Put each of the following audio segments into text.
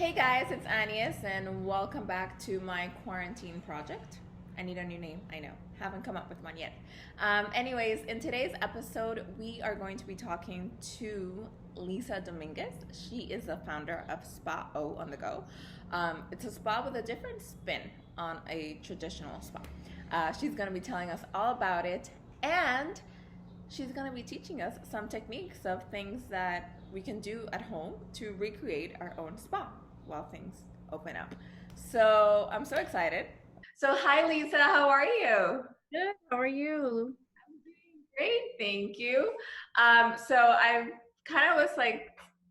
Hey guys, it's Anias, and welcome back to my quarantine project. I need a new name, I know. Haven't come up with one yet. Anyways, in today's episode, we are going to be talking to Lisa Dominguez. She is the founder of Spa O on the Go. It's a spa with a different spin on a traditional spa. She's going to be telling us all about it, and she's going to be teaching us some techniques of things that we can do at home to recreate our own spa while things open up. So I'm so excited. So, hi, Lisa. How are you? Good. How are you? Great. Thank you. So, I kind of was like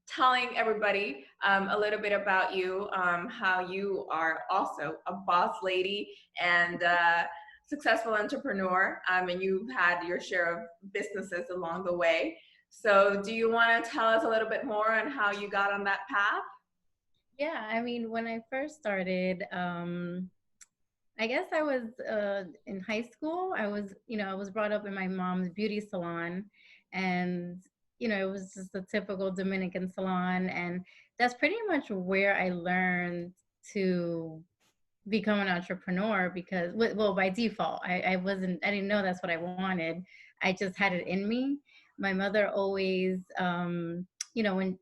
telling everybody a little bit about you, how you are also a boss lady and successful entrepreneur, and you've had your share of businesses along the way. So, do you want to tell us a little bit more on how you got on that path? Yeah, when I first started, I guess I was in high school. I was brought up in my mom's beauty salon, and it was just a typical Dominican salon, and that's pretty much where I learned to become an entrepreneur because, well, by default, I didn't know that's what I wanted. I just had it in me. My mother always, when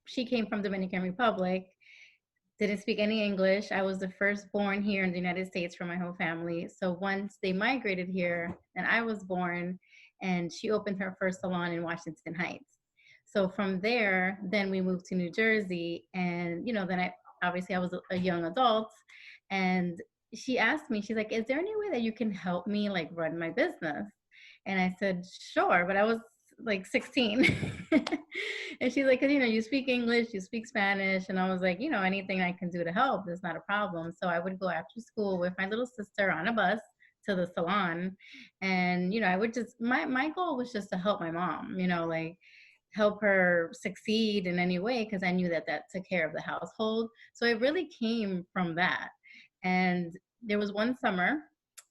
she came from Dominican Republic, didn't speak any English. I was the firstborn here in the United States for my whole family. So once they migrated here, then I was born, and she opened her first salon in Washington Heights. So from there, then we moved to New Jersey, and then I was a young adult, and she asked me, she's like, "Is there any way that you can help me like run my business?" And I said, "Sure," but I was like 16. And she's like, "'Cause you speak English, you speak Spanish." And I was like, anything I can do to help is not a problem. So I would go after school with my little sister on a bus to the salon. And, I would just, my goal was just to help my mom, like help her succeed in any way, because I knew that that took care of the household. So it really came from that. And there was one summer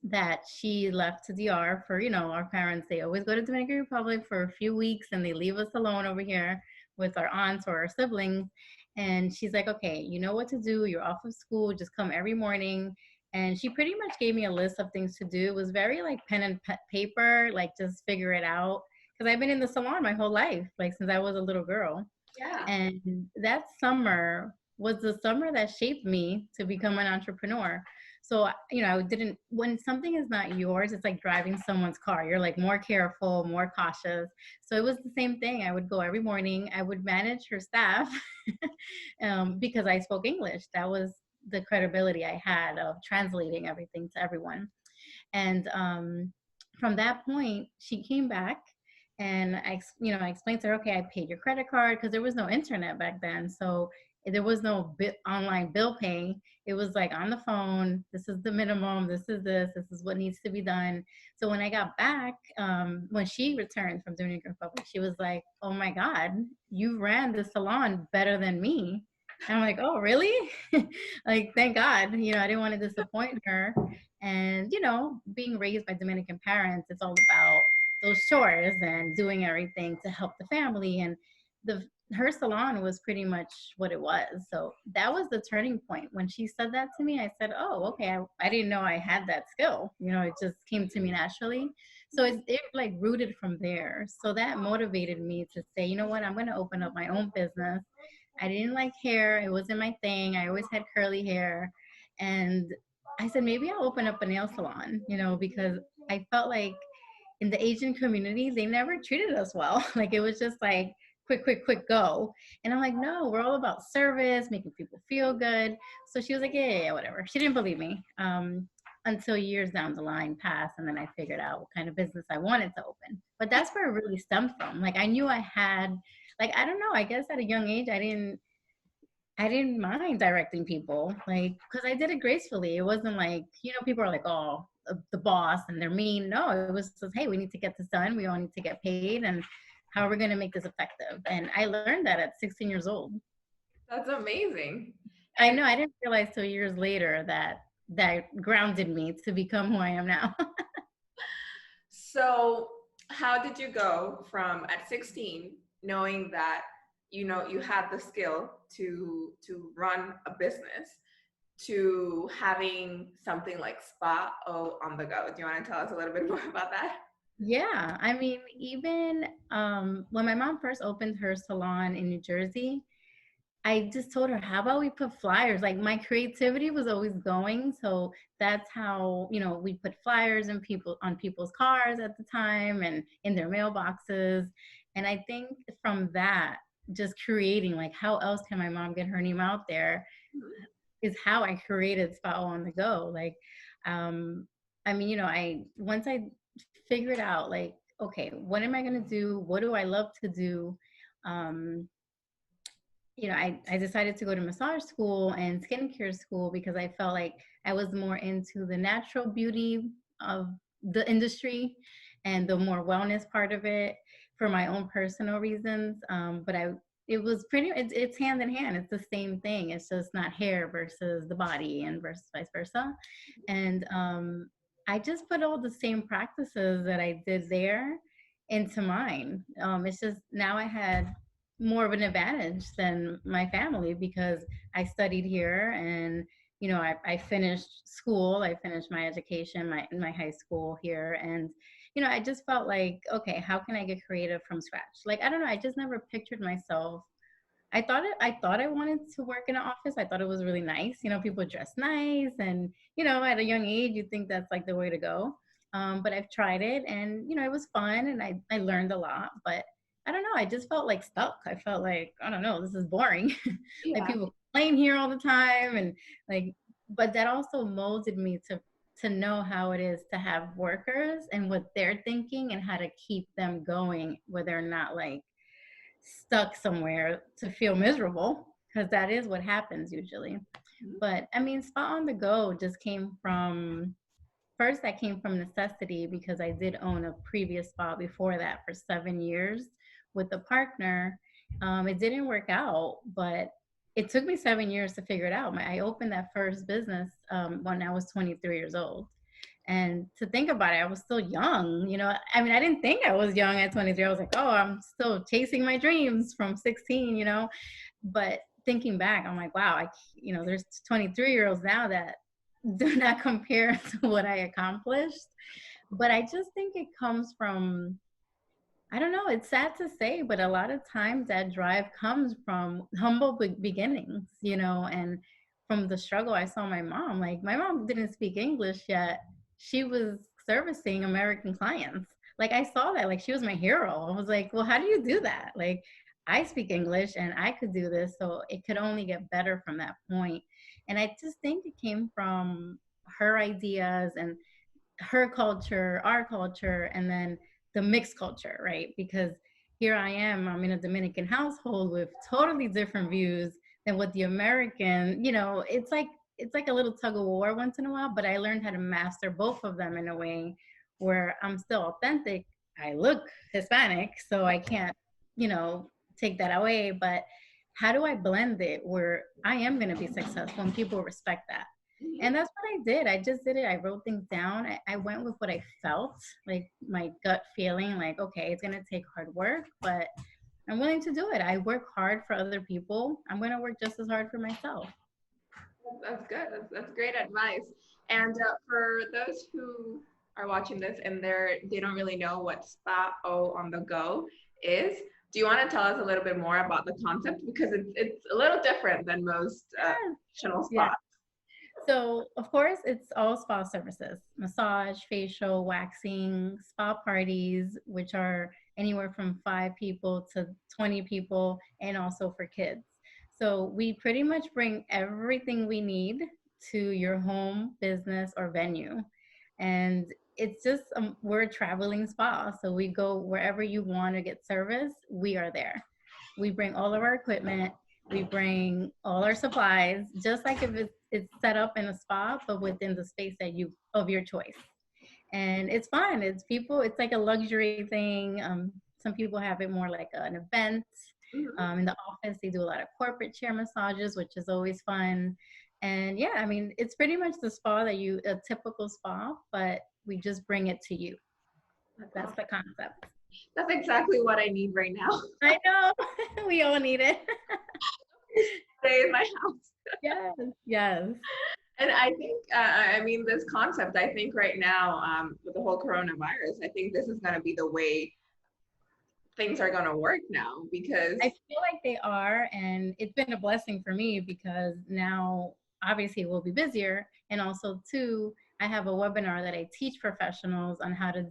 that she left to DR for, our parents, they always go to Dominican Republic for a few weeks and they leave us alone over here with our aunts or our siblings. And she's like, "Okay, you know what to do. You're off of school. Just come every morning." And she pretty much gave me a list of things to do. It was very like pen and paper, like just figure it out. Because I've been in the salon my whole life, like since I was a little girl. Yeah. And that summer was the summer that shaped me to become an entrepreneur. So, I didn't, when something is not yours, it's like driving someone's car. You're like more careful, more cautious. So it was the same thing. I would go every morning, I would manage her staff because I spoke English. That was the credibility I had of translating everything to everyone. And from that point, she came back, and I explained to her, "Okay, I paid your credit card," because there was no internet back then. So there was no online bill pay. It was like on the phone. This is the minimum. This is what needs to be done. So when I got back, when she returned from Dominican Republic, she was like, "Oh my God, you ran the salon better than me." And I'm like, "Oh, really?" Like, thank God. I didn't want to disappoint her. And, being raised by Dominican parents, it's all about those chores and doing everything to help the family. And the her salon was pretty much what it was. So that was the turning point. When she said that to me, I said, "Oh, okay. I didn't know I had that skill." It just came to me naturally. So it like rooted from there. So that motivated me to say, "You know what? I'm going to open up my own business." I didn't like hair. It wasn't my thing. I always had curly hair. And I said, maybe I'll open up a nail salon, because I felt like in the Asian community, they never treated us well. Like it was just like quick, quick, quick, go. And I'm like, "No, we're all about service, making people feel good." So she was like, "Yeah, yeah, yeah, whatever." She didn't believe me until years down the line passed. And then I figured out what kind of business I wanted to open. But that's where it really stemmed from. Like I knew I had, like, I don't know, I guess at a young age, I didn't mind directing people, like, because I did it gracefully. It wasn't like, people are like, "Oh, the boss," and they're mean. No, it was just, "Hey, we need to get this done. We all need to get paid. And how are we going to make this effective?" And I learned that at 16 years old. That's amazing. I And know, I didn't realize till years later that that grounded me to become who I am now. so, how did you go from at 16 knowing that you had the skill to run a business to having something like Spa O on the go. Do you want to tell us a little bit more about that? Yeah, I mean, even when my mom first opened her salon in New Jersey, I just told her, how about we put flyers? Like my creativity was always going. So that's how, we put flyers in on people's cars at the time and in their mailboxes. And I think from that, just creating like how else can my mom get her name out there is how I created Spot on the Go. Like, I mean, I once I figured out like, okay, what am I gonna do? What do I love to do? Um, I decided to go to massage school and skincare school because I felt like I was more into the natural beauty of the industry and the more wellness part of it for my own personal reasons. It was it's hand in hand. It's the same thing. It's just not hair versus the body and versus vice versa. And I just put all the same practices that I did there into mine. It's just now I had more of an advantage than my family because I studied here and I finished school. I finished my education, my high school here, and I just felt like, okay, how can I get creative from scratch? Like I don't know, I just never pictured myself. I thought I wanted to work in an office. I thought it was really nice. People dress nice, and at a young age, you think that's like the way to go. But I've tried it, and it was fun, and I learned a lot. But I don't know. I just felt like stuck. I felt like I don't know. This is boring. Like Yeah. people complain here all the time, and like. But that also molded me to know how it is to have workers and what they're thinking and how to keep them going where they're not like stuck somewhere to feel miserable, because that is what happens usually. But I mean, Spot on the Go just came from first, that came from necessity because I did own a previous spa before that for 7 years with a partner. It didn't work out, but it took me 7 years to figure it out. I opened that first business when I was 23 years old. And to think about it, I was still young. I mean, I didn't think I was young at 23. I was like, oh, I'm still chasing my dreams from 16. But thinking back, I'm like, wow, there's 23-year-olds now that do not compare to what I accomplished. But I just think it comes from, I don't know, it's sad to say, but a lot of times that drive comes from humble beginnings, and from the struggle I saw my mom. Like, my mom didn't speak English yet. She was servicing American clients. Like, I saw that. Like, she was my hero. I was like, well, how do you do that? Like, I speak English and I could do this. So it could only get better from that point. And I just think it came from her ideas and her culture, our culture, and then the mixed culture, right? Because here I'm in a Dominican household with totally different views than what the American, it's like a little tug of war once in a while, but I learned how to master both of them in a way where I'm still authentic. I look Hispanic, so I can't, take that away, but how do I blend it where I am going to be successful and people respect that? And that's what I did. I just did it. I wrote things down. I went with what I felt, like my gut feeling, like, okay, it's going to take hard work, but I'm willing to do it. I work hard for other people. I'm going to work just as hard for myself. That's good. That's great advice. And for those who are watching this and they don't really know what Spa O on the Go is, do you want to tell us a little bit more about the concept because it's a little different than most traditional Yeah. spas? So, of course, it's all spa services: massage, facial, waxing, spa parties, which are anywhere from 5 people to 20 people, and also for kids. So, we pretty much bring everything we need to your home, business, or venue. And it's just, we're a traveling spa. So, we go wherever you want to get service, we are there. We bring all of our equipment. We bring all our supplies, just like if it's set up in a spa, but within the space of your choice. And it's fun. It's like a luxury thing. Some people have it more like an event. In the office, they do a lot of corporate chair massages, which is always fun. And yeah, I mean, it's pretty much the spa a typical spa, but we just bring it to you. That's the concept. That's exactly what I need right now. I know. We all need it. Stay in my house. Yes. Yes. And I think, I mean, this concept, I think right now, with the whole coronavirus, I think this is going to be the way things are going to work now because, I feel like they are, and it's been a blessing for me because now obviously we'll be busier, and also too, I have a webinar that I teach professionals on how to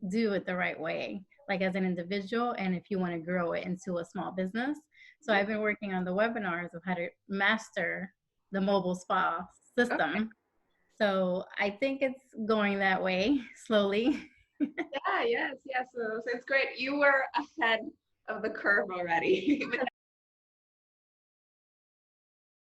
do it the right way, like as an individual, and if you want to grow it into a small business. So I've been working on the webinars of how to master the mobile spa okay, system. So I think it's going that way slowly. yeah, yes, yes. So it's great. You were ahead of the curve already.